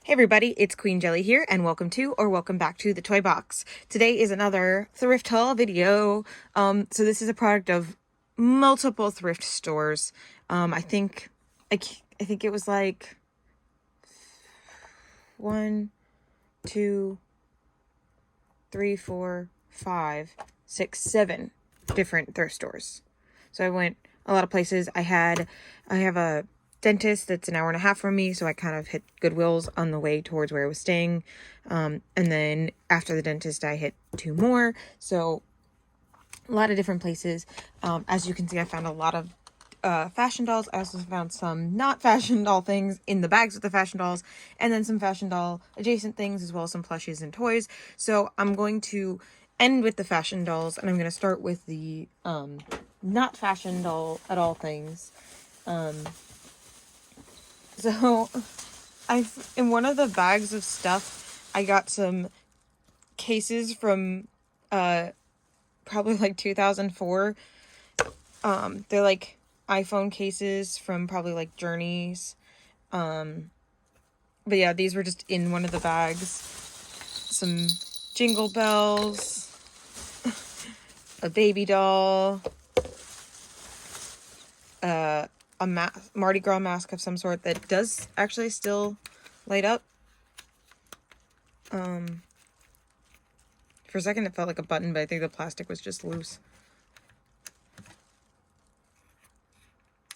Hey everybody, it's Queen Jelly here, and welcome to or welcome back to the Toy Box. Today is another thrift haul video. So this is a product of multiple thrift stores. I think it was like 1, 2, 3, 4, 5, 6, 7 different thrift stores. So I went a lot of places. I have a dentist that's an hour and a half from me, so I kind of hit Goodwill's on the way towards where I was staying. And then after the dentist, I hit 2 more. So a lot of different places. As you can see, I found a lot of fashion dolls. I also found some not fashion doll things in the bags with the fashion dolls, and then some fashion doll adjacent things, as well as some plushies and toys. So I'm going to end with the fashion dolls, and I'm going to start with the not fashion doll at all things. So in one of the bags of stuff, I got some cases from probably like 2004. They're like iPhone cases from probably like Journeys. But yeah, these were just in one of the bags. Some jingle bells, a baby doll, a Mardi Gras mask of some sort that does actually still light up. For a second it felt like a button, but I think the plastic was just loose.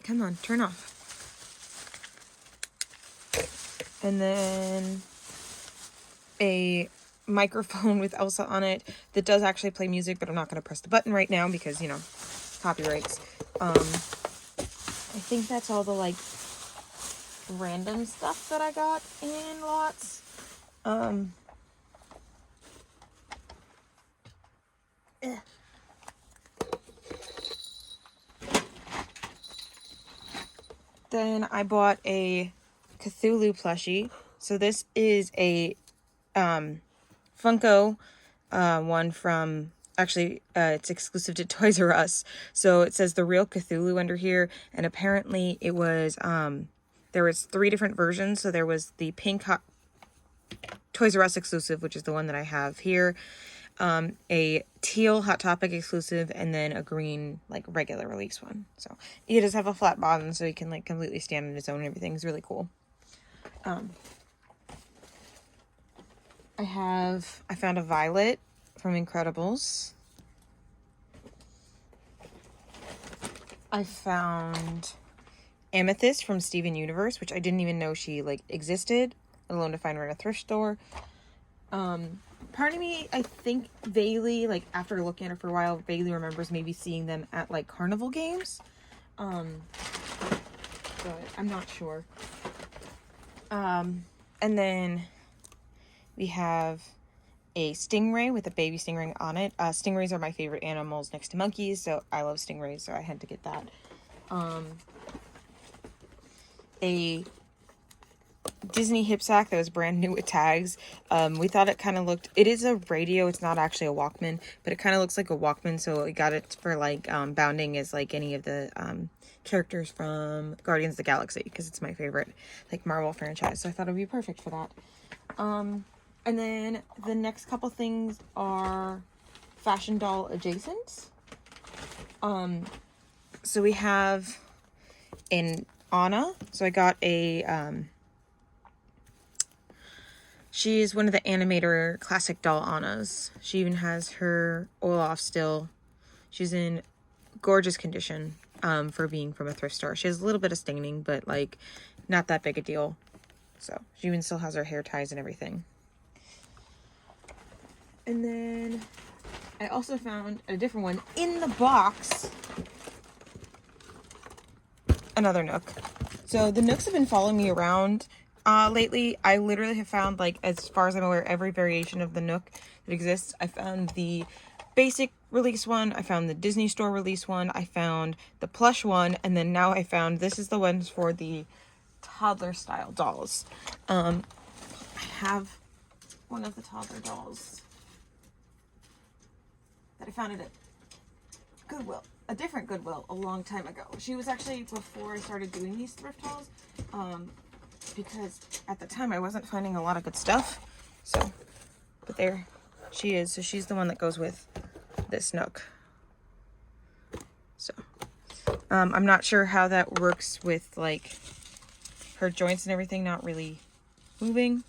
Come on, turn off. And then a microphone with Elsa on it that does actually play music, but I'm not going to press the button right now because, you know, copyrights. I think that's all the, like, random stuff that I got in lots. Then I bought a Cthulhu plushie. So this is a Funko one from, actually it's exclusive to Toys R Us. So it says The Real Cthulhu under here, and apparently it was there was 3 different versions. So there was the pink Toys R Us exclusive, which is the one that I have here, a teal Hot Topic exclusive, and then a green, like, regular release one. So he does have a flat bottom, so he can, like, completely stand on his own and everything. It's really cool. I found a Violet from Incredibles. I found Amethyst from Steven Universe, which I didn't even know she, like, existed, let alone to find her in a thrift store. Part of me, I think, vaguely, like, after looking at her for a while, vaguely remembers maybe seeing them at, like, carnival games. But I'm not sure. And then we have a stingray with a baby stingray on it. Stingrays are my favorite animals next to monkeys, so I love stingrays, so I had to get that. A Disney hip sack that was brand new with tags. We thought it kind of looked, it is a radio, it's not actually a Walkman, but it kind of looks like a Walkman, so we got it for, like, bounding as, like, any of the characters from Guardians of the Galaxy, because it's my favorite, like, Marvel franchise, so I thought it would be perfect for that. And then the next couple things are fashion doll adjacent. So we have an Anna. So I got a, she is one of the animator classic doll Annas. She even has her Olaf still. She's in gorgeous condition, for being from a thrift store. She has a little bit of staining, but, like, not that big a deal. So she even still has her hair ties and everything. And then I also found a different one in the box. Another Nook. So the Nooks have been following me around lately. I literally have found, like, as far as I'm aware, every variation of the Nook that exists. I found the basic release one. I found the Disney Store release one. I found the plush one. And then now I found, this is the ones for the toddler style dolls. I have one of the toddler dolls that I found at Goodwill, a different Goodwill, a long time ago. She was actually before I started doing these thrift hauls. because at the time I wasn't finding a lot of good stuff. So, but there she is. So she's the one that goes with this Nook. So, I'm not sure how that works with like her joints and everything not really moving.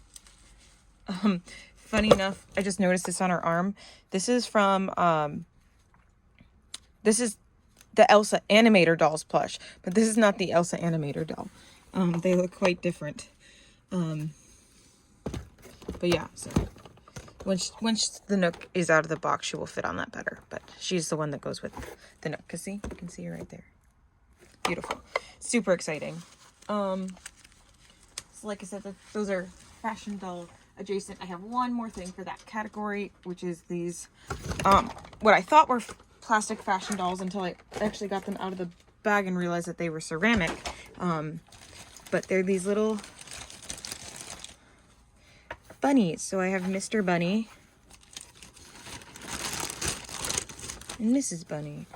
Funny enough, I just noticed this on her arm. This is from, this is the Elsa Animator Dolls plush, but this is not the Elsa Animator doll. They look quite different. But yeah, so once the Nook is out of the box, she will fit on that better. But she's the one that goes with the Nook. Cause see, you can see her right there. Beautiful, super exciting. So like I said, those are fashion doll adjacent. I have one more thing for that category, which is these, what I thought were plastic fashion dolls until I actually got them out of the bag and realized that they were ceramic. But they're these little bunnies. So I have Mr. Bunny and Mrs. Bunny.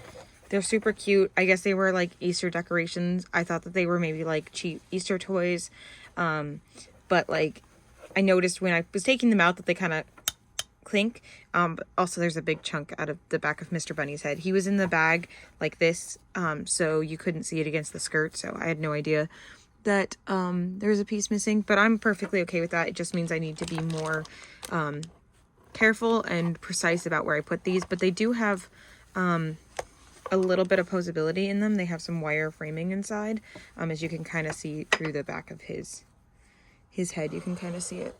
They're super cute. I guess they were like Easter decorations. I thought that they were maybe like cheap Easter toys. But like I noticed when I was taking them out that they kind of clink. But also there's a big chunk out of the back of Mr. Bunny's head. He was in the bag like this, so you couldn't see it against the skirt. So I had no idea that there's a piece missing, but I'm perfectly okay with that. It just means I need to be more careful and precise about where I put these. But they do have a little bit of posability in them. They have some wire framing inside, as you can kind of see through the back of his head. You can kind of see it.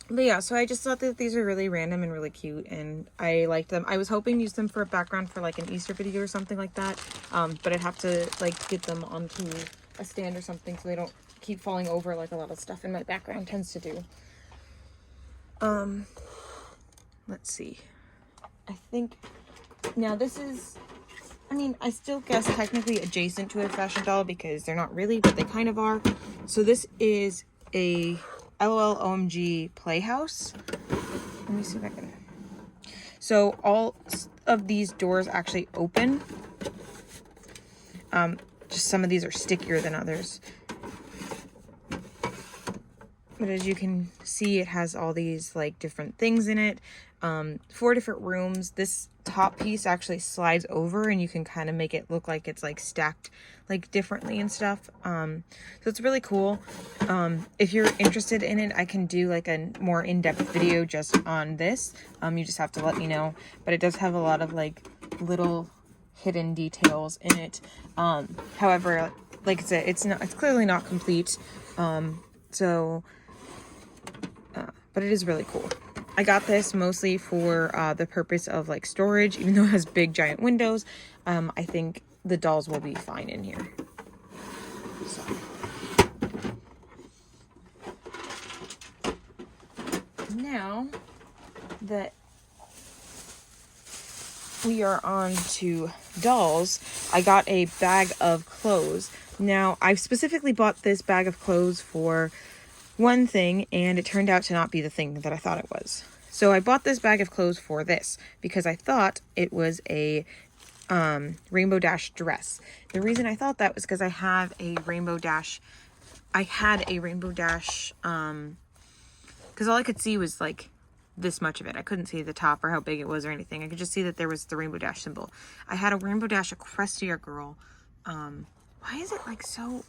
But yeah, so I just thought that these are really random and really cute, and I liked them. I was hoping to use them for a background for like an Easter video or something like that, but I'd have to like get them onto a stand or something so they don't keep falling over like a lot of stuff in my background tends to do. Let's see. I think now this is, I mean, I still guess technically adjacent to a fashion doll because they're not really, but they kind of are. So this is a LOL OMG Playhouse. Let me see if I can. So all of these doors actually open. Just some of these are stickier than others. But as you can see, it has all these like different things in it. 4 different rooms. This top piece actually slides over and you can kind of make it look like it's like stacked like differently and stuff. So it's really cool. If you're interested in it, I can do like a more in-depth video just on this. You just have to let me know. But it does have a lot of like little hidden details in it. However, like I said, it's clearly not complete. But it is really cool. I got this mostly for the purpose of like storage, even though it has big giant windows. I think the dolls will be fine in here. So. Now that we are on to dolls, I got a bag of clothes. Now, I specifically bought this bag of clothes for one thing, and it turned out to not be the thing that I thought it was. So I bought this bag of clothes for this because I thought it was a Rainbow Dash dress. The reason I thought that was because I had a Rainbow Dash because all I could see was like this much of it. I couldn't see the top or how big it was or anything. I could just see that there was the Rainbow Dash symbol. I had a Rainbow Dash Equestria Girl. Why is it like so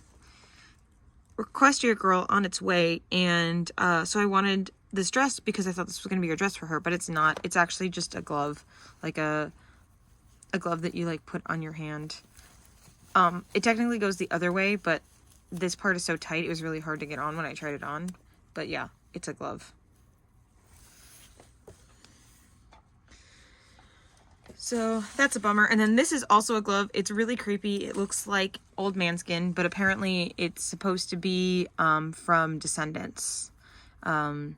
Equestria Girl on its way, and so I wanted this dress because I thought this was going to be a dress for her, but it's not. It's actually just a glove, like a glove that you like put on your hand. It technically goes the other way, but this part is so tight it was really hard to get on when I tried it on. But yeah, it's a glove. So that's a bummer. And then this is also a glove. It's really creepy. It looks like old man skin, but apparently it's supposed to be from Descendants. And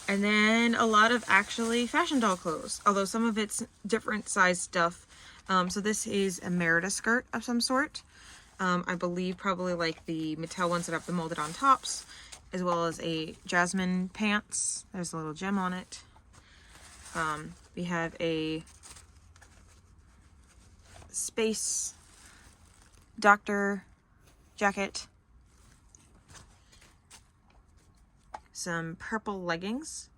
then a lot of actually fashion doll clothes, although some of it's different size stuff. So this is a Merida skirt of some sort. I believe probably like the Mattel ones that have the molded on tops, as well as a Jasmine pants. There's a little gem on it. We have a space doctor jacket, some purple leggings,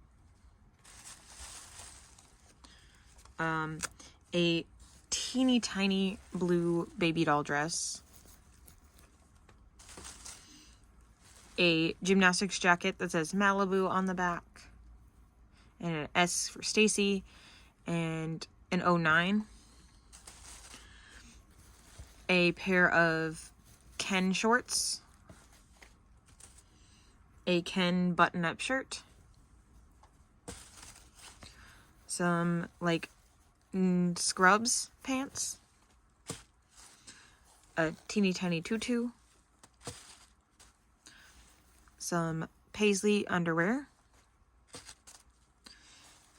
a teeny tiny blue baby doll dress, a gymnastics jacket that says Malibu on the back, and an S for Stacy, and an 09, a pair of Ken shorts, a Ken button-up shirt, some like scrubs pants, a teeny tiny tutu, some paisley underwear,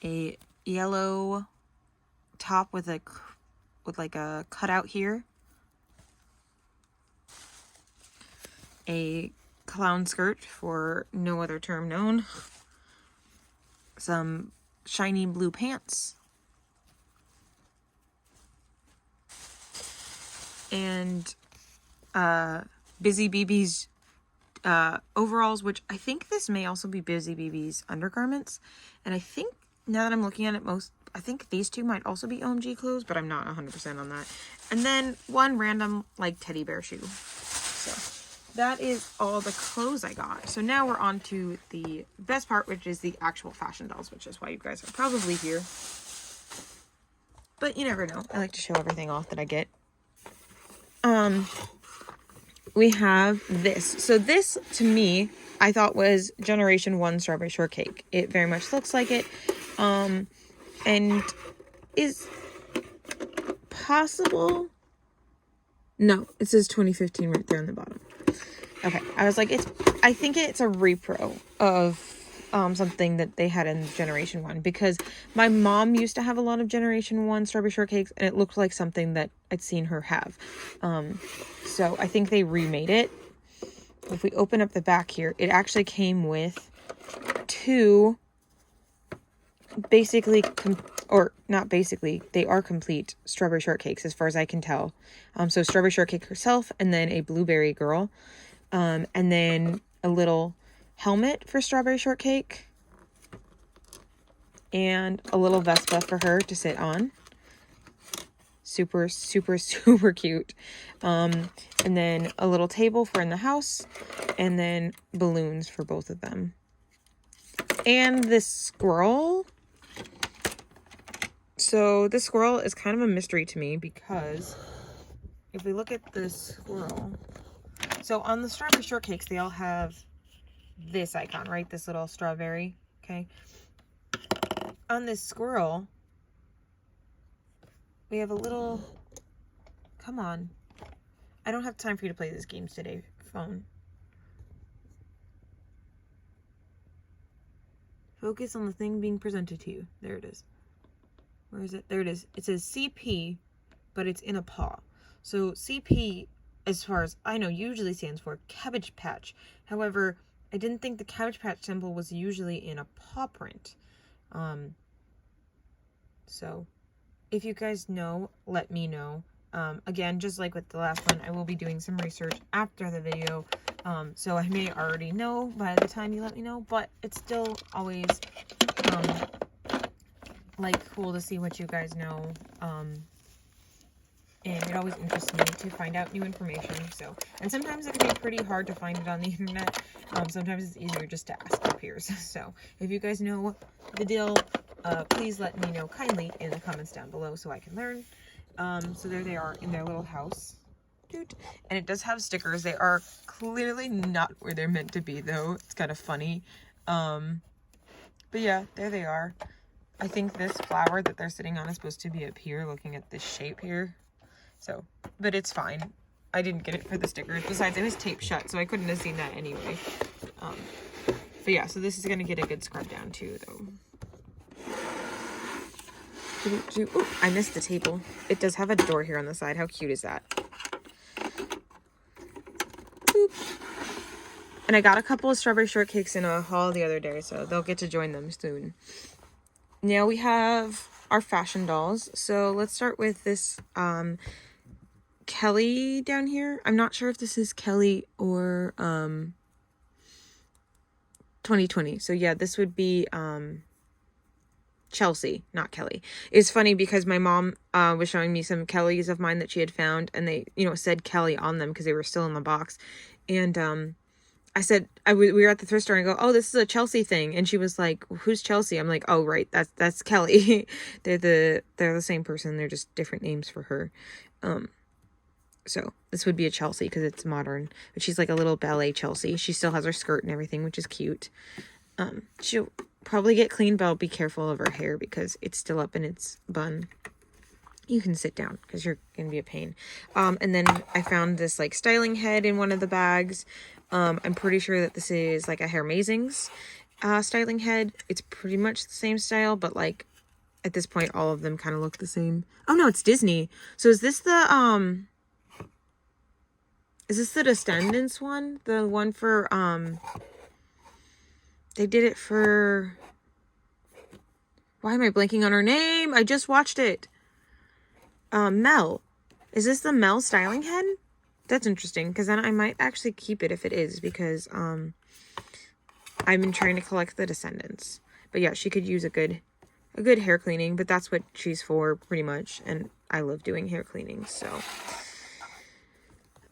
a yellow top with like a cutout here, a clown skirt for no other term known, some shiny blue pants, and Busy BB's overalls, which I think this may also be Busy BB's undergarments. And I think now that I'm looking at it, I think these two might also be OMG clothes, but I'm not 100% on that. And then one random like teddy bear shoe. So that is all the clothes I got. So now we're on to the best part, which is the actual fashion dolls, which is why you guys are probably here. But you never know. I like to show everything off that I get. We have this. So this, to me, I thought was Generation 1 Strawberry Shortcake. It very much looks like it. And is possible. No, it says 2015 right there on the bottom. Okay, I was like, I think it's a repro of something that they had in Generation 1, because my mom used to have a lot of Generation 1 Strawberry Shortcakes, and it looked like something that I'd seen her have. So I think they remade it. If we open up the back here, it actually came with two basically, or not basically, they are complete Strawberry Shortcakes as far as I can tell. So Strawberry Shortcake herself, and then a Blueberry Girl, and then a little helmet for Strawberry Shortcake, and a little Vespa for her to sit on. Super, super, super cute. And then a little table for in the house, and then balloons for both of them. And this squirrel. So this squirrel is kind of a mystery to me, because if we look at this squirrel, so on the Strawberry Shortcakes, they all have this icon, right? This little strawberry, okay? On this squirrel, we have a little, come on. I don't have time for you to play these games today, phone. Focus on the thing being presented to you. There it is. Where is it? There it is. It says CP, but it's in a paw. So CP, as far as I know, usually stands for Cabbage Patch. However, I didn't think the Cabbage Patch symbol was usually in a paw print. So if you guys know, let me know. Again, just like with the last one, I will be doing some research after the video. So I may already know by the time you let me know, but it's still always, like, cool to see what you guys know. And it always interests me to find out new information. So, and sometimes it can be pretty hard to find it on the internet. Sometimes it's easier just to ask your peers. So if you guys know the deal, please let me know kindly in the comments down below so I can learn. So there they are in their little house. And it does have stickers. They are clearly not where they're meant to be, though. It's kind of funny. But yeah, there they are. I think this flower that they're sitting on is supposed to be up here, looking at this shape here. So, but it's fine. I didn't get it for the stickers. Besides, it was taped shut, so I couldn't have seen that anyway. But yeah, so this is going to get a good scrub down too, though. Ooh, I missed the table. It does have a door here on the side. How cute is that? Boop. And I got a couple of Strawberry Shortcakes in a haul the other day, so they'll get to join them soon. Now we have our fashion dolls. So let's start with this Kelly down here. I'm not sure if this is Kelly or 2020. So yeah, this would be Chelsea, not Kelly. It's funny because my mom was showing me some Kellys of mine that she had found, and they, you know, said Kelly on them because they were still in the box. And I said, we were at the thrift store and I go, oh, this is a Chelsea thing. And she was like, who's Chelsea? I'm like, oh, right. That's Kelly. they're the same person. They're just different names for her. So this would be a Chelsea because it's modern, but she's like a little ballet Chelsea. She still has her skirt and everything, which is cute. She'll probably get cleaned, but I'll be careful of her hair because it's still up in its bun. You can sit down because you're going to be a pain. And then I found this like styling head in one of the bags. I'm pretty sure that this is like a Hair Amazings styling head. It's pretty much the same style, but like at this point, all of them kind of look the same. Oh no, it's Disney. So is this the Descendants one? The one for they did it for, why am I blanking on her name? I just watched it. Mel. Is this the Mel styling head? That's interesting, because then I might actually keep it if it is, because I've been trying to collect the Descendants. But yeah, she could use a good hair cleaning, but that's what she's for pretty much, and I love doing hair cleaning, so.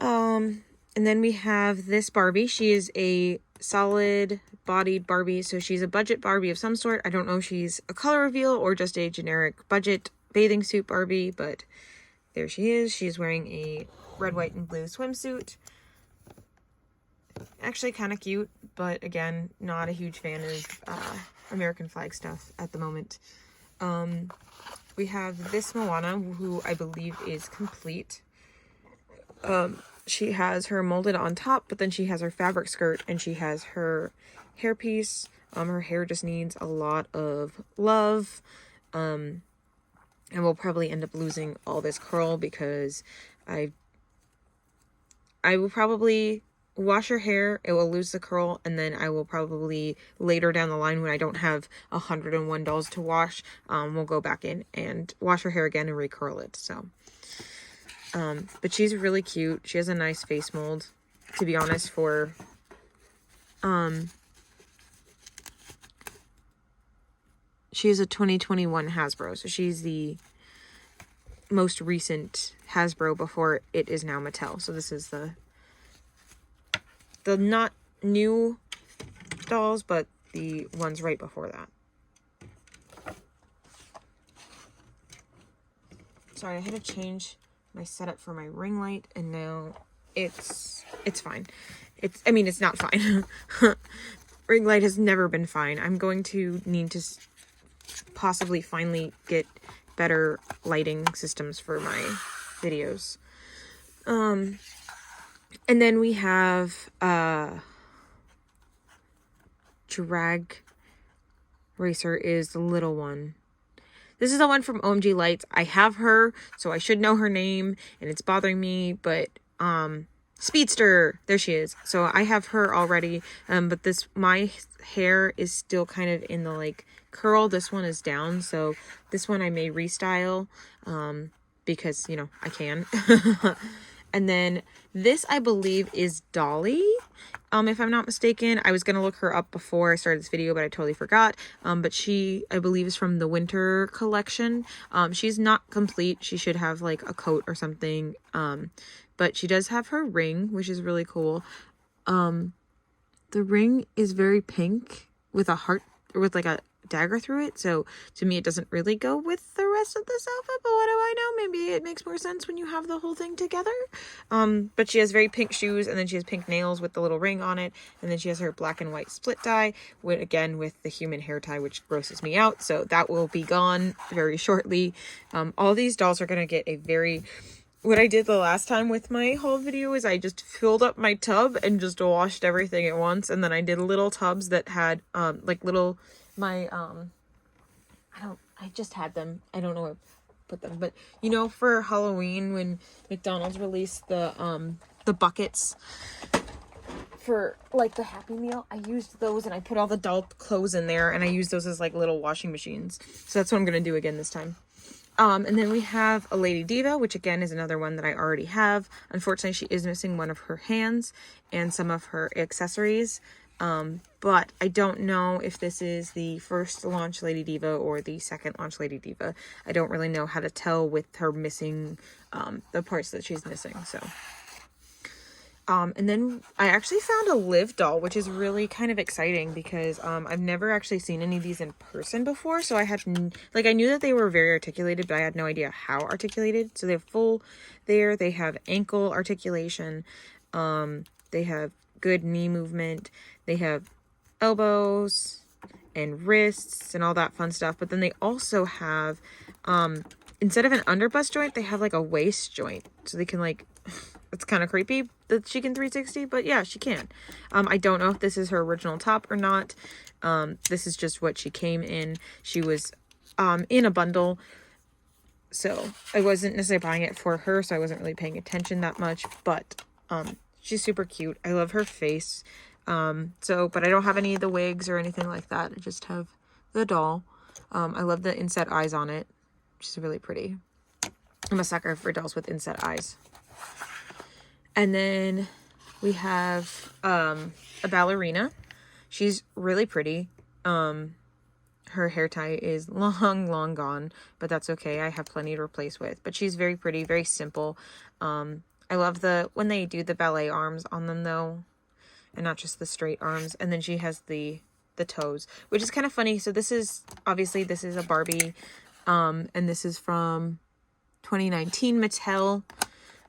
And then we have this Barbie. She is a solid bodied Barbie, so she's a budget Barbie of some sort. I don't know if she's a color reveal or just a generic budget bathing suit Barbie, but there she is. She's wearing a red, white, and blue swimsuit. Actually kind of cute, but again, not a huge fan of American flag stuff at the moment. We have this Moana, who I believe is complete. She has her molded on top, but then she has her fabric skirt, and she has her hairpiece. Her hair just needs a lot of love. And we'll probably end up losing all this curl because I will probably wash her hair, it will lose the curl, and then I will probably later down the line when I don't have $101 to wash, we'll go back in and wash her hair again and recurl it. So but she's really cute. She has a nice face mold, to be honest, for she is a 2021 Hasbro, so she's the most recent Hasbro before it is now Mattel. So this is the not new dolls, but the ones right before that. Sorry, I had to change my setup for my ring light, and now it's fine. I mean, it's not fine. Ring light has never been fine. I'm going to need to possibly finally get better lighting systems for my videos. And then we have Drag Racer is the little one. This is the one from OMG Lights. I have her, so I should know her name, and it's bothering me, but Speedster, there she is. So I have her already, but my hair is still kind of in the like curl. This one is down, so this one I may restyle because, you know, I can. And then this, I believe, is Dolly, if I'm not mistaken. I was going to look her up before I started this video, but I totally forgot. But she, I believe, is from the winter collection. She's not complete. She should have, like, a coat or something. But she does have her ring, which is really cool. The ring is very pink with a heart, or with, like, a dagger through it, so to me it doesn't really go with the rest of this outfit, but what do I know, maybe it makes more sense when you have the whole thing together. But she has very pink shoes, and then she has pink nails with the little ring on it, and then she has her black and white split tie, with the human hair tie, which grosses me out, so that will be gone very shortly. All these dolls are going to get a very... What I did the last time with my haul video is I just filled up my tub and just washed everything at once, and then I did little tubs that had like little... I just had them. I don't know where to put them, but you know, for Halloween when McDonald's released the buckets for like the Happy Meal, I used those and I put all the doll clothes in there, and I used those as like little washing machines. So that's what I'm gonna do again this time. And then we have a Lady Diva, which again is another one that I already have. Unfortunately, she is missing one of her hands and some of her accessories. But I don't know if this is the first launch Lady Diva or the second launch Lady Diva. I don't really know how to tell with her missing the parts that she's missing. So, and then I actually found a Liv doll, which is really kind of exciting because I've never actually seen any of these in person before. So I had, like, I knew that they were very articulated, but I had no idea how articulated. So they have full there. They have ankle articulation. They have good knee movement. They have elbows and wrists and all that fun stuff. But then they also have, instead of an underbust joint, they have like a waist joint. So they can like... It's kind of creepy that she can 360, but yeah, she can. I don't know if this is her original top or not. This is just what she came in. She was in a bundle, so I wasn't necessarily buying it for her, so I wasn't really paying attention that much, but she's super cute. I love her face. But I don't have any of the wigs or anything like that. I just have the doll. I love the inset eyes on it. She's really pretty. I'm a sucker for dolls with inset eyes. And then we have a ballerina. She's really pretty. Her hair tie is long gone, but that's okay. I have plenty to replace with. But she's very pretty, very simple. I love when they do the ballet arms on them though, and not just the straight arms. And then she has the toes, which is kind of funny. So this is a Barbie, and this is from 2019 Mattel.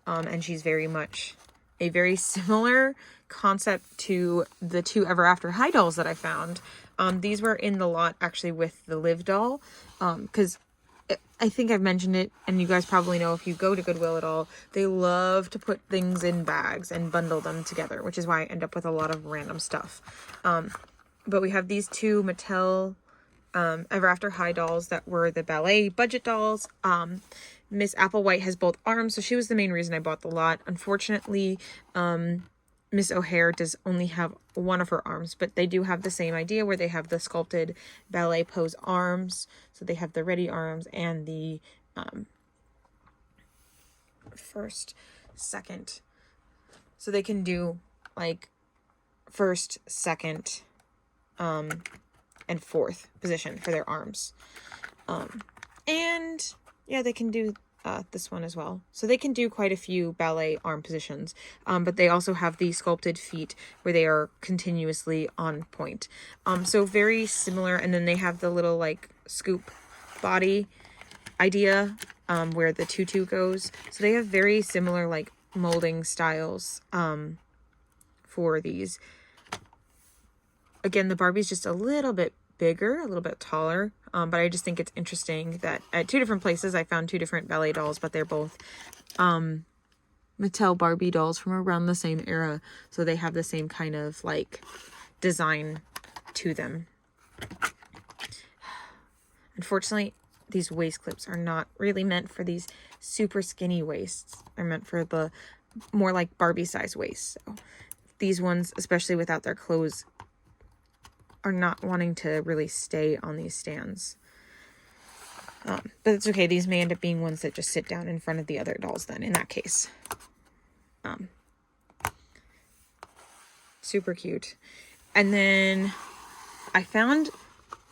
And she's very much a very similar concept to the two Ever After High dolls that I found. These were in the lot actually with the Liv doll, because I think I've mentioned it, and you guys probably know if you go to Goodwill at all, they love to put things in bags and bundle them together, which is why I end up with a lot of random stuff. But we have these two Mattel Ever After High dolls that were the ballet budget dolls. Miss Applewhite has both arms, so she was the main reason I bought the lot. Unfortunately, Miss O'Hare does only have one of her arms, but they do have the same idea where they have the sculpted ballet pose arms. So they have the ready arms and the first, second. So they can do like first, second, and fourth position for their arms. And yeah, they can do this one as well. So they can do quite a few ballet arm positions, but they also have the sculpted feet where they are continuously on point. So very similar. And then they have the little like scoop body idea where the tutu goes. So they have very similar like molding styles for these. Again, the Barbie's just a little bit bigger, a little bit taller, but I just think it's interesting that at two different places I found two different ballet dolls, but they're both Mattel Barbie dolls from around the same era, so they have the same kind of like design to them. Unfortunately, these waist clips are not really meant for these super skinny waists. They're meant for the more like Barbie size waists. So these ones, especially without their clothes, are not wanting to really stay on these stands. But it's okay. These may end up being ones that just sit down in front of the other dolls then, in that case. Super cute. And then I found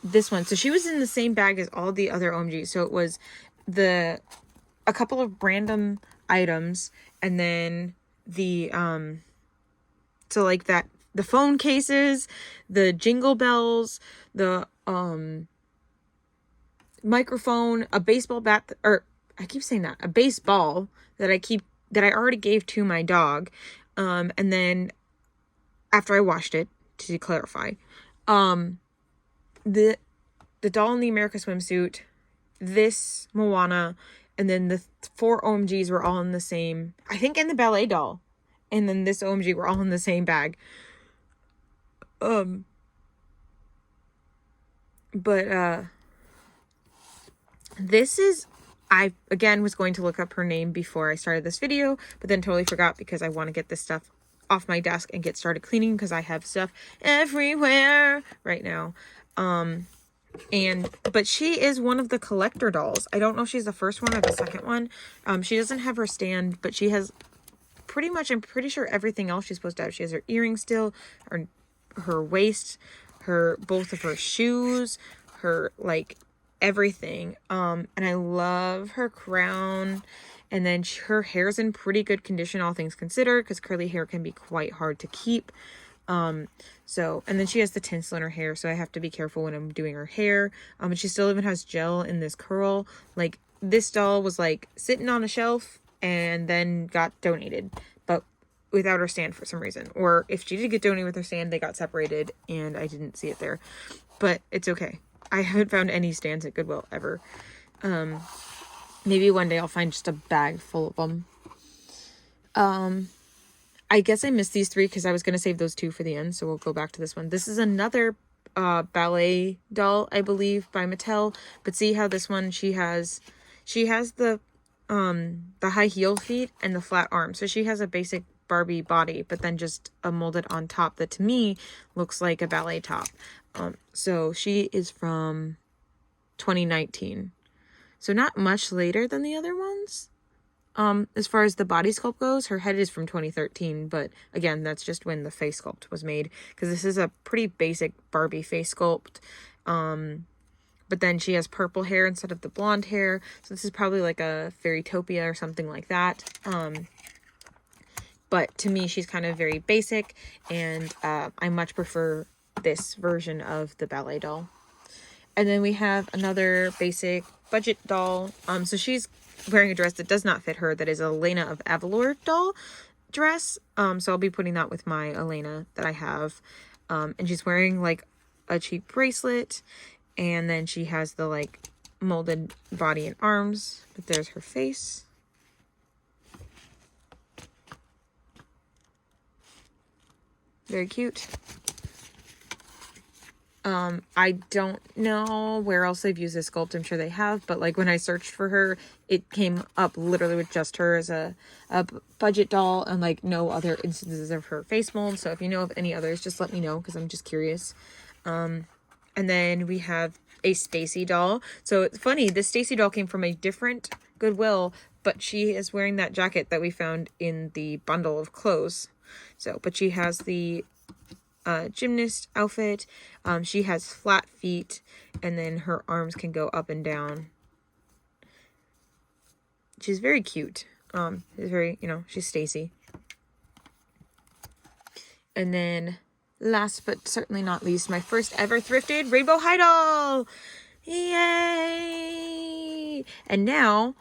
this one. So she was in the same bag as all the other OMGs. So it was a couple of random items, and then the so like that, the phone cases, the jingle bells, the microphone, a baseball bat, or I keep saying that, a baseball that I already gave to my dog, and then after I washed it, to clarify, the doll in the America swimsuit, this Moana, and then the 4 OMGs were all in the same, I think, in the ballet doll, and then this OMG were all in the same bag. This is, I again was going to look up her name before I started this video, but then totally forgot because I want to get this stuff off my desk and get started cleaning because I have stuff everywhere right now. But she is one of the collector dolls. I don't know if she's the first one or the second one. She doesn't have her stand, but she has pretty much, I'm pretty sure, everything else she's supposed to have. She has her earrings still, her waist, both of her shoes, her, like, everything. And I love her crown. And then her hair's in pretty good condition, all things considered, because curly hair can be quite hard to keep. And then she has the tinsel in her hair, so I have to be careful when I'm doing her hair. And she still even has gel in this curl. Like, this doll was, like, sitting on a shelf and then got donated, but without her stand for some reason. Or if she did get donated with her stand, they got separated and I didn't see it there. But it's okay. I haven't found any stands at Goodwill ever. Maybe one day I'll find just a bag full of them. I guess I missed these three because I was going to save those two for the end, so we'll go back to this one. This is another ballet doll, I believe, by Mattel. But see how this one, she has the high heel feet and the flat arm. So she has a basic Barbie body, but then just a molded on top that to me looks like a ballet top. So she is from 2019. So not much later than the other ones. As far as the body sculpt goes, her head is from 2013, but again, that's just when the face sculpt was made, because this is a pretty basic Barbie face sculpt. But then she has purple hair instead of the blonde hair, so this is probably like a Fairytopia or something like that. But to me, she's kind of very basic, and I much prefer this version of the ballet doll. And then we have another basic budget doll. So she's wearing a dress that does not fit her. That is Elena of Avalor doll dress. So I'll be putting that with my Elena that I have. And she's wearing like a cheap bracelet. And then she has the like molded body and arms. But there's her face. Very cute. I don't know where else they've used this sculpt. I'm sure they have, but like when I searched for her, it came up literally with just her as a budget doll and like no other instances of her face mold. So if you know of any others, just let me know because I'm just curious. And then we have a Stacy doll. So it's funny, this Stacy doll came from a different Goodwill, but she is wearing that jacket that we found in the bundle of clothes. So, but she has the gymnast outfit. She has flat feet, and then her arms can go up and down. She's very cute. She's very, she's Stacy. And then last but certainly not least, my first ever thrifted Rainbow High doll. Yay! And now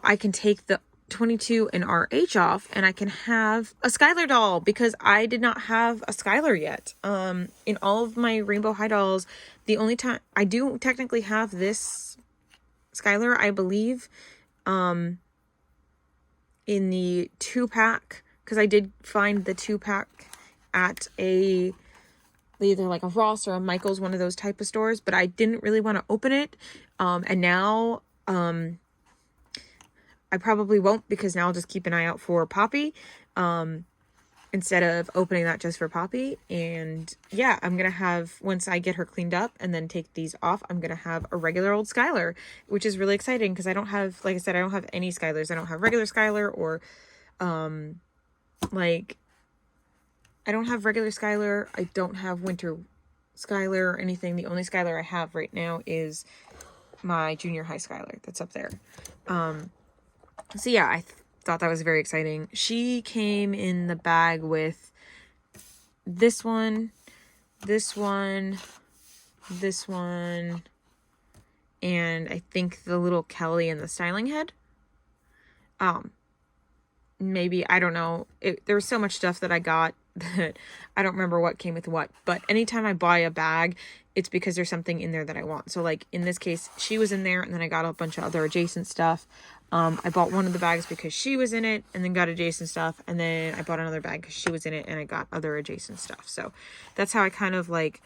I can take the 22 and RH off and I can have a Skylar doll because I did not have a Skylar yet. In all of my Rainbow High dolls, the only time I do technically have this Skylar, I believe, in the 2-pack, because I did find the 2-pack at either like a Ross or a Michael's, one of those type of stores, but I didn't really want to open it. And now, I probably won't, because now I'll just keep an eye out for Poppy, instead of opening that just for Poppy. And yeah, I'm going to have, once I get her cleaned up and then take these off, I'm going to have a regular old Skylar, which is really exciting because I don't have, like I said, I don't have any Skylars. I don't have regular Skylar or, I don't have regular Skylar. I don't have winter Skylar or anything. The only Skylar I have right now is my junior high Skylar that's up there. So yeah, I thought that was very exciting. She came in the bag with this one, and I think the little Kelly and the styling head. Maybe, I don't know. There was so much stuff that I got that I don't remember what came with what. But anytime I buy a bag, it's because there's something in there that I want. So like in this case, she was in there and then I got a bunch of other adjacent stuff. I bought one of the bags because she was in it and then got adjacent stuff. And then I bought another bag because she was in it and I got other adjacent stuff. So that's how I kind of like,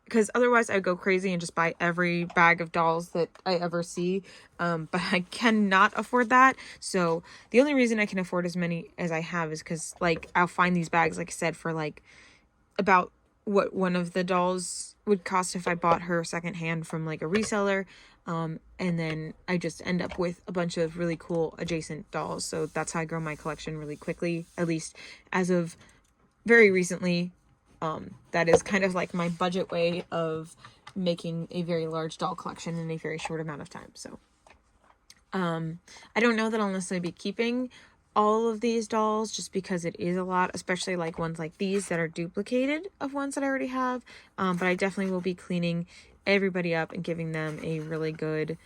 because otherwise I'd go crazy and just buy every bag of dolls that I ever see. But I cannot afford that. So the only reason I can afford as many as I have is because like I'll find these bags, like I said, for like about what one of the dolls would cost if I bought her secondhand from like a reseller. And then I just end up with a bunch of really cool adjacent dolls. So that's how I grow my collection really quickly, at least as of very recently. That is kind of like my budget way of making a very large doll collection in a very short amount of time. So I don't know that I'll necessarily be keeping all of these dolls just because it is a lot, especially like ones like these that are duplicated of ones that I already have. But I definitely will be cleaning everybody up and giving them a really good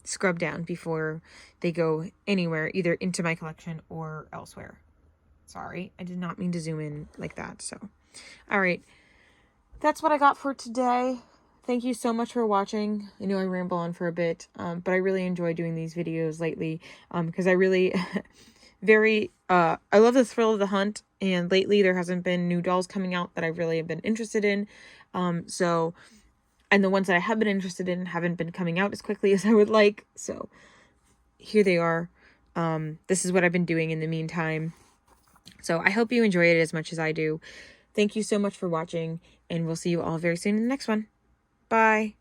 scrub down before they go anywhere, either into my collection or elsewhere. Sorry, I did not mean to zoom in like that. So, all right, that's what I got for today. Thank you so much for watching. I know I ramble on for a bit, but I really enjoy doing these videos lately because I really I love the thrill of the hunt, and lately there hasn't been new dolls coming out that I really have been interested in. And the ones that I have been interested in haven't been coming out as quickly as I would like. So here they are. This is what I've been doing in the meantime. So I hope you enjoy it as much as I do. Thank you so much for watching, and we'll see you all very soon in the next one. Bye.